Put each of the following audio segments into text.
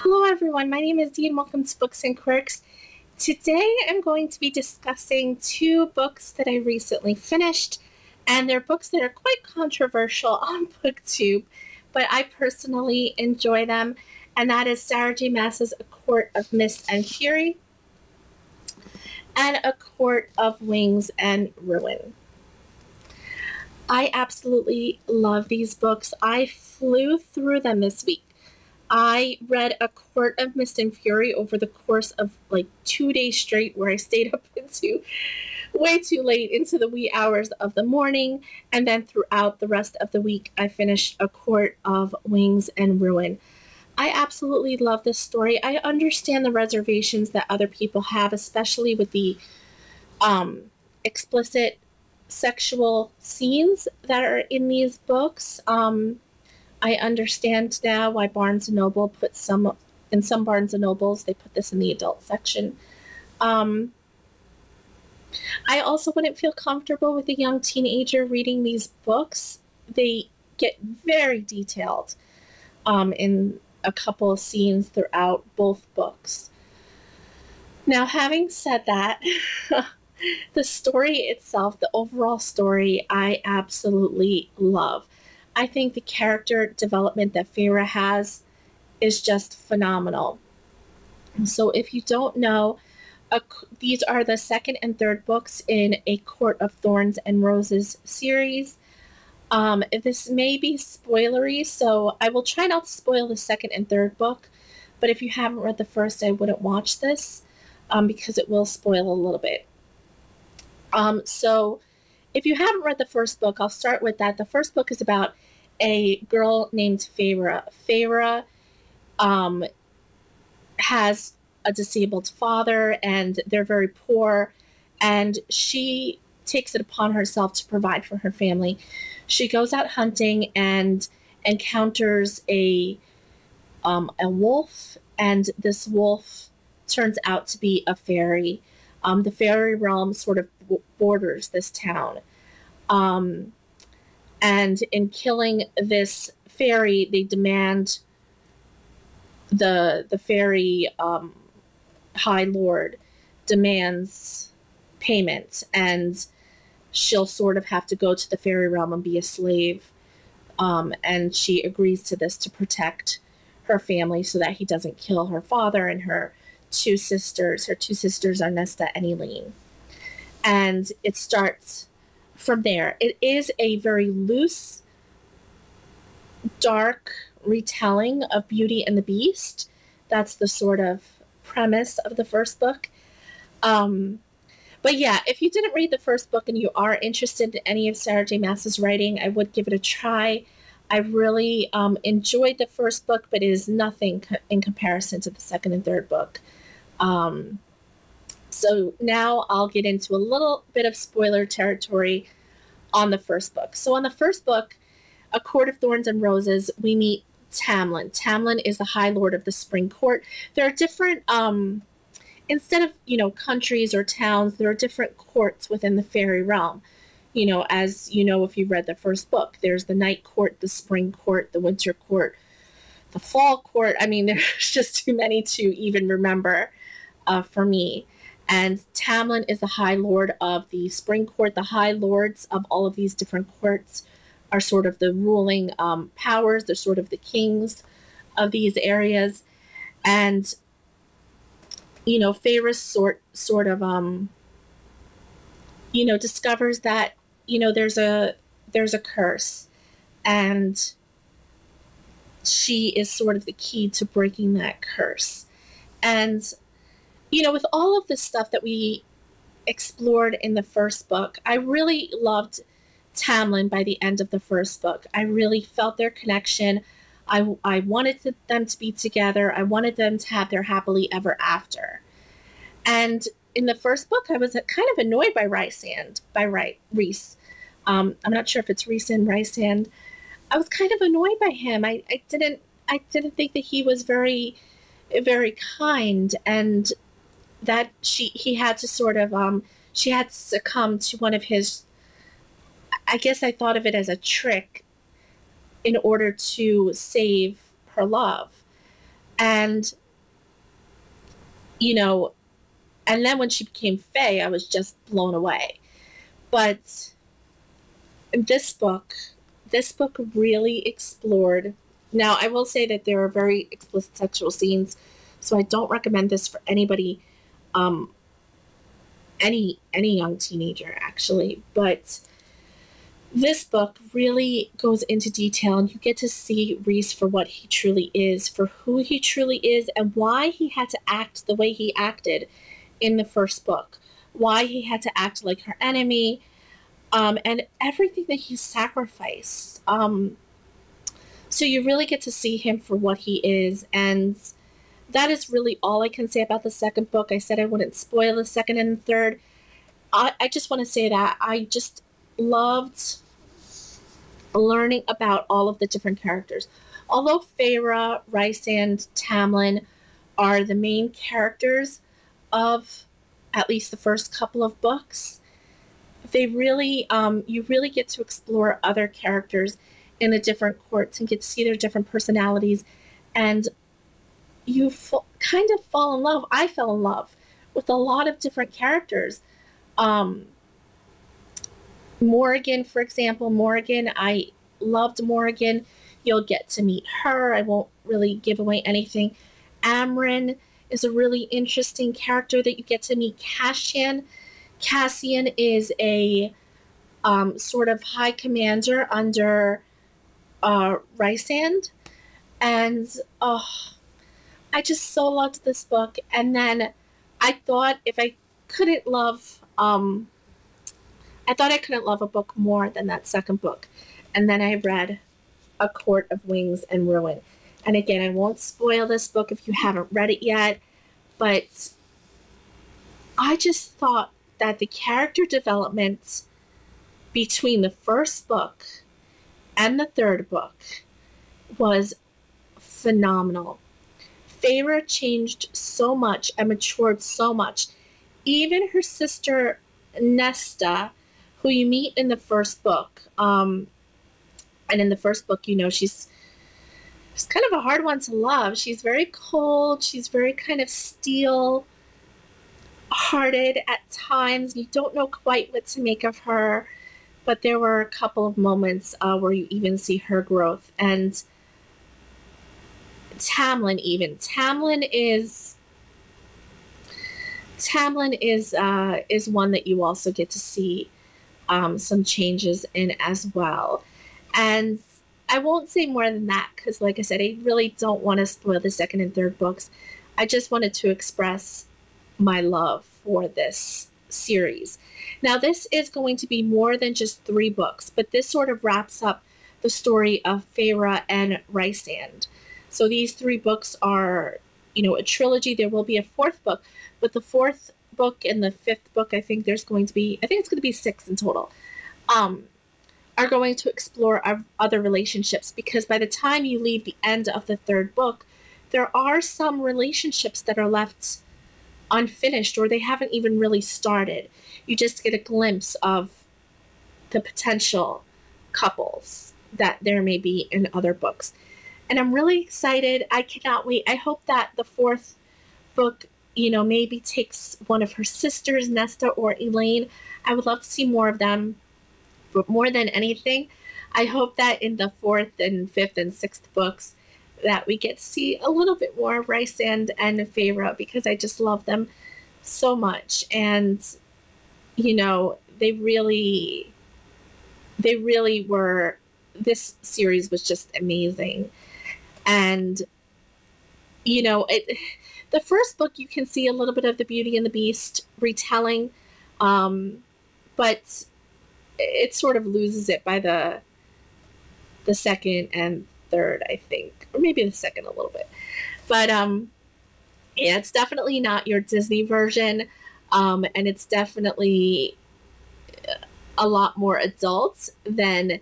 Hello everyone, my name is Dee and welcome to Books and Quirks. Today I'm going to be discussing two books that I recently finished, and they're books that are quite controversial on BookTube, but I personally enjoy them, and that is Sarah J. Maas's A Court of Mist and Fury and A Court of Wings and Ruin. I absolutely love these books. I flew through them this week. I read A Court of Mist and Fury over the course of like 2 days straight, where I stayed up into way too late into the wee hours of the morning. And then throughout the rest of the week, I finished A Court of Wings and Ruin. I absolutely love this story. I understand the reservations that other people have, especially with the explicit sexual scenes that are in these books. I understand now why Barnes & Noble put some Barnes & Nobles, they put this in the adult section. I also wouldn't feel comfortable with a young teenager reading these books. They get very detailed in a couple of scenes throughout both books. Now, having said that, the story itself, the overall story, I absolutely love. I think the character development that Feyre has is just phenomenal. So if you don't know, these are the second and third books in A Court of Thorns and Roses series. This may be spoilery, so I will try not to spoil the second and third book, but if you haven't read the first, I wouldn't watch this because it will spoil a little bit. So if you haven't read the first book, I'll start with that. The first book is about a girl named Feyre. Feyre has a disabled father, and they're very poor, and she takes it upon herself to provide for her family. She goes out hunting and encounters a wolf, and this wolf turns out to be a fairy. The fairy realm sort of borders this town. And in killing this fairy, they demand the fairy High Lord demands payment, and she'll sort of have to go to the fairy realm and be a slave. And she agrees to this to protect her family so that he doesn't kill her father and her two sisters. Her two sisters are Nesta and Eileen. And it starts from there. It is a very loose, dark retelling of Beauty and the Beast. That's the sort of premise of the first book. But yeah, if you didn't read the first book and you are interested in any of Sarah J. Maas's writing, I would give it a try. I really enjoyed the first book, but it is nothing in comparison to the second and third book. So now I'll get into a little bit of spoiler territory on the first book. So on the first book, A Court of Thorns and Roses, we meet Tamlin. Tamlin is the High Lord of the Spring Court. There are different, instead of, countries or towns, there are different courts within the fairy realm. As you know, if you've read the first book, there's the Night Court, the Spring Court, the Winter Court, the Fall Court. I mean, there's just too many to even remember for me. And Tamlin is the High Lord of the Spring Court. The High Lords of all of these different courts are sort of the ruling powers. They're sort of the kings of these areas. And, Feyre sort of, discovers that, there's a curse. And she is sort of the key to breaking that curse. And with all of the stuff that we explored in the first book, I really loved Tamlin by the end of the first book. I really felt their connection. I wanted them to be together. I wanted them to have their happily ever after. And in the first book, I was kind of annoyed by Rhys. I'm not sure if it's Rhys and Rysand. I was kind of annoyed by him. I didn't think that he was very, very kind, and that he had to sort of she had to succumb to one of his, I guess I thought of it as a trick in order to save her love. And, you know, and then when she became Fae, I was just blown away. But this book really explored. Now, I will say that there are very explicit sexual scenes, so I don't recommend this for anybody, um, any young teenager actually. But this book really goes into detail, and you get to see Reese for what he truly is, for who he truly is, and why he had to act the way he acted in the first book, why he had to act like her enemy, and everything that he sacrificed. So you really get to see him for what he is, and that is really all I can say about the second book. I said I wouldn't spoil the second and the third. I just want to say that I just loved learning about all of the different characters. Although Feyre, Rysand, Tamlin are the main characters of at least the first couple of books, they really, you really get to explore other characters in the different courts and get to see their different personalities, and you kind of fall in love. I fell in love with a lot of different characters. Morgan, for example, I loved Morgan. You'll get to meet her. I won't really give away anything. Amryn is a really interesting character that you get to meet. Cassian is a sort of high commander under Rysand. And I just so loved this book. And then I thought if I couldn't love I thought I couldn't love a book more than that second book. And then I read A Court of Wings and Ruin. And again, I won't spoil this book if you haven't read it yet, but I just thought that the character development between the first book and the third book was phenomenal. Feyre changed so much and matured so much. Even her sister Nesta, who you meet in the first book, and in the first book, you know, she's kind of a hard one to love. She's very cold. She's very kind of steel-hearted at times. You don't know quite what to make of her, but there were a couple of moments where you even see her growth. And Tamlin is one that you also get to see some changes in as well. And I won't say more than that because, like I said, I really don't want to spoil the second and third books. I just wanted to express my love for this series. Now, this is going to be more than just 3 books, but this sort of wraps up the story of Feyre and Rysand. So these 3 books are, you know, a trilogy. There will be a 4th book, but the 4th book and the 5th book, I think it's going to be 6 in total, are going to explore other relationships, because by the time you leave the end of the 3rd book, there are some relationships that are left unfinished, or they haven't even really started. You just get a glimpse of the potential couples that there may be in other books. And I'm really excited. I cannot wait. I hope that the 4th book, you know, maybe takes one of her sisters, Nesta or Elaine. I would love to see more of them. But more than anything, I hope that in the 4th and 5th and 6th books that we get to see a little bit more of Rysand and Feyre, because I just love them so much. And, you know, they really were, this series was just amazing. And, you know, the first book, you can see a little bit of the Beauty and the Beast retelling, but it sort of loses it by the second and third, I think, or maybe the second a little bit. But yeah, it's definitely not your Disney version, and it's definitely a lot more adult than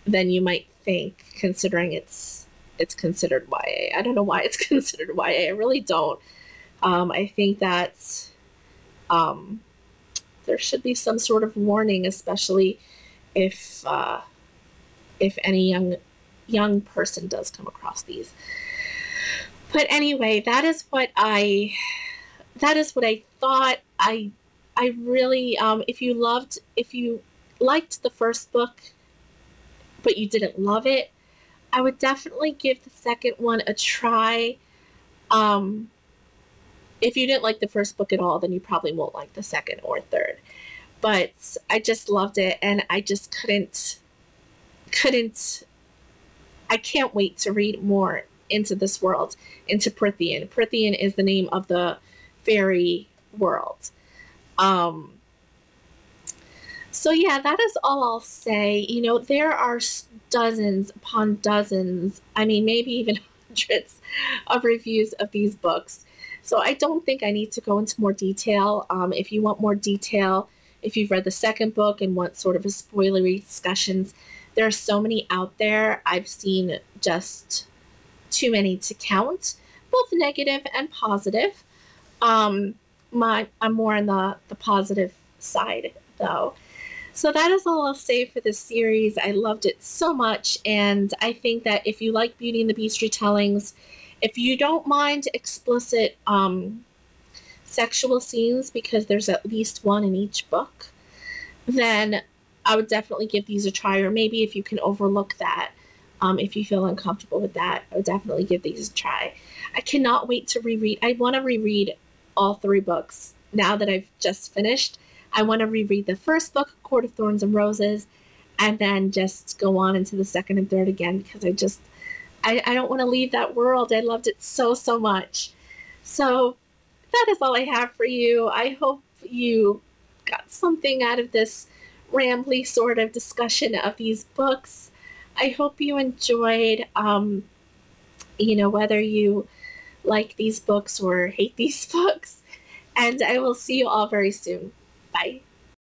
you might think, considering it's considered YA. I don't know why it's considered YA. I really don't. I think that there should be some sort of warning, especially if any young young person does come across these. But anyway, that is what I thought. I really, if you liked the first book, but you didn't love it, I would definitely give the second one a try. If you didn't like the first book at all, then you probably won't like the second or third. But I just loved it, and I just couldn't, I can't wait to read more into this world, into Prithian. Prithian is the name of the fairy world. So yeah, that is all I'll say. You know, there are dozens upon dozens, I mean, maybe even hundreds of reviews of these books. So I don't think I need to go into more detail. If you want more detail, if you've read the second book and want sort of a spoilery discussions, there are so many out there. I've seen just too many to count, both negative and positive. I'm more on the positive side, though. So that is all I'll say for this series. I loved it so much, and I think that if you like Beauty and the Beast retellings, if you don't mind explicit sexual scenes, because there's at least one in each book, then I would definitely give these a try. Or maybe if you can overlook that, if you feel uncomfortable with that, I would definitely give these a try. I cannot wait to reread. I want to reread all 3 books now that I've just finished. I want to reread the first book, Court of Thorns and Roses, and then just go on into the second and third again, because I don't want to leave that world. I loved it so, so much. So that is all I have for you. I hope you got something out of this rambly sort of discussion of these books. I hope you enjoyed, you know, whether you like these books or hate these books. And I will see you all very soon. Bye.